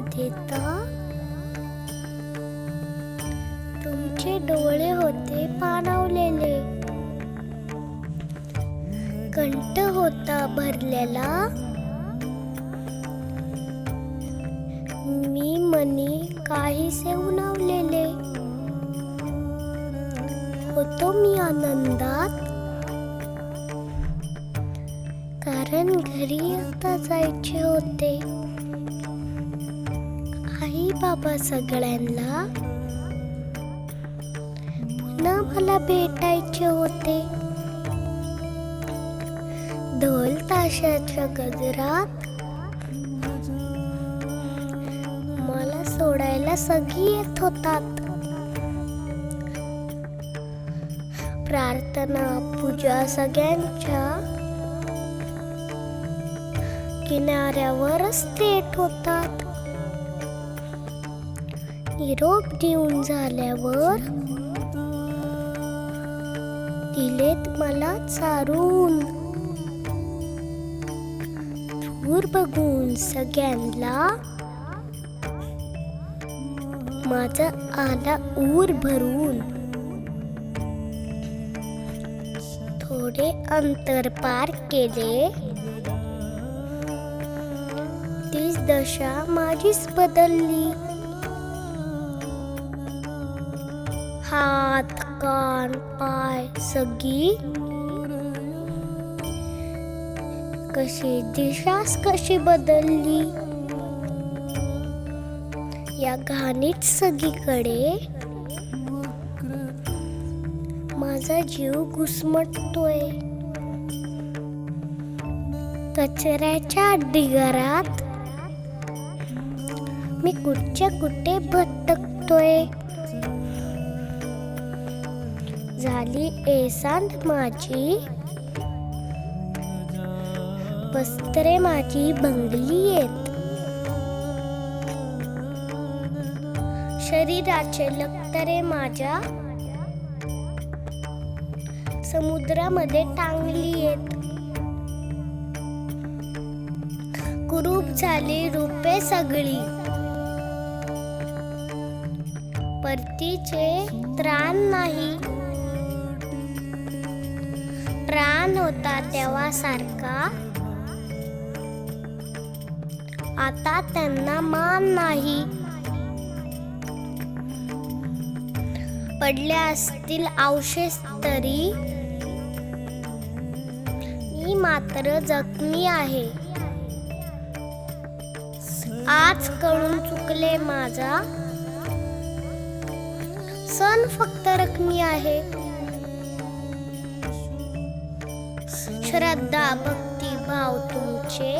देता तुमचे डोळे होते पाणावलेले, कंठ होता भरलेला, मी मनी काहीसे उणावलेले, होतो मी आनंदात, कारण घरी आता जायचे होते. आई बाबा सगळ्यांना पुन्हा मला भेटायचे होते. ढोल ताशाच्या गजरात मला सोडायला सगळी येत होतात. प्रार्थना पूजा सगळ्यांच्या किनाऱ्यावरच थेट होतात. निरोप देऊन झाल्यावर दिलेत मला चारून. दूर बघून सगळ्यांना माझा आला ऊर भरून. थोडे अंतर पार केले, तीच दशा माझीच बदलली. हात कान पाय सगळी कशी दिशाच कशी बदलली. या घाणीत सगळीकडे माझा जीव घुसमटतोय. कचऱ्याच्या ढिगाऱ्यात मी कुठच्या कुठे भटकतोय. झाली एसांत माझी, वस्त्रे माझी भंगली आहेत. शरीराचे लक्तरे माझ्या समुद्रामध्ये टांगली आहेत. कुरूप झाली रूपे सगळी, परतीचे त्राण नाही. प्राण होता तेव्हा सारखा, आता त्यांना मान नाही. पडल्या असतील अवशेष तरी मी मात्र जखमी आहे. आज कळून चुकले माझा सण फक्त रकमी आहे. श्रद्धा भक्ती भाव तुमचे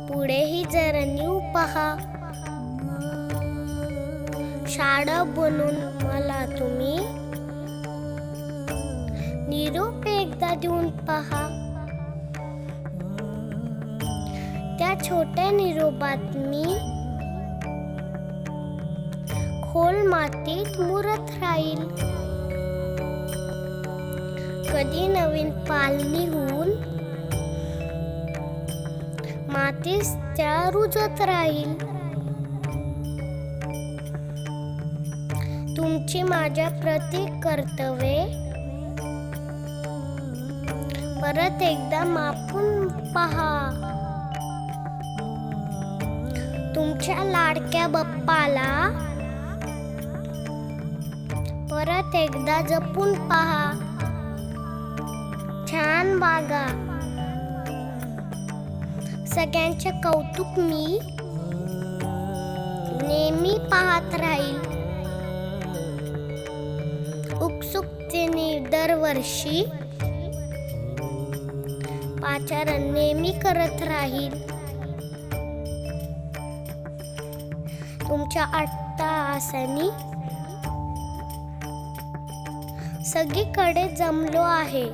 पुढेही जरा नीव पहा. शाळा बनून मला तुम्ही निरोप एकदा देऊन पहा. त्या छोट्या निरोपात मी खोल मातीत मुरत राहील. कधी नवीन पाल निघून मातीस त्या रुजत राहील. तुमची माझ्या प्रति कर्तव्ये परत एकदा मापून पहा. तुमच्या लाडक्या बाप्पाला परत एकदा जपून पहा. छान वागा. सगळ्यांचे कौतुक मी नेहमी पाहत राहील. उत्सुकतेने दरवर्षी पाचारण नेहमी करत राहील. तुमच्या अट्टहासाने सगळीकडे जमलो आहे.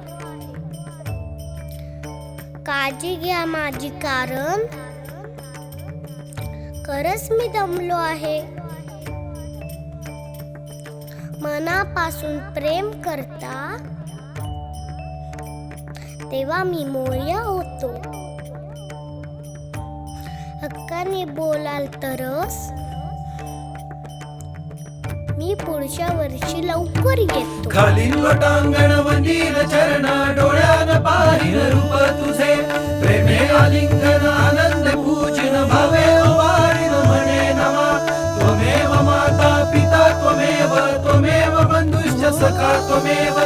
काळजी घ्या माझी, कारण खरंच मी दमलो आहे. मनापासून प्रेम करता तेव्हा मी मोरया होतो. हक्काने बोलाल तरच मी पुढच्या वर्षी लवकर येतो. खालील लोटांगण वंदील चरण डोळ्यान पाहिन रूप तुझे प्रेमे आलिंगन आनंद पूजन भावे वारिन म्हणे नमा त्वमेव माता पिता त्वमेव त्वमेव बंधुश्च सखा त्वमेव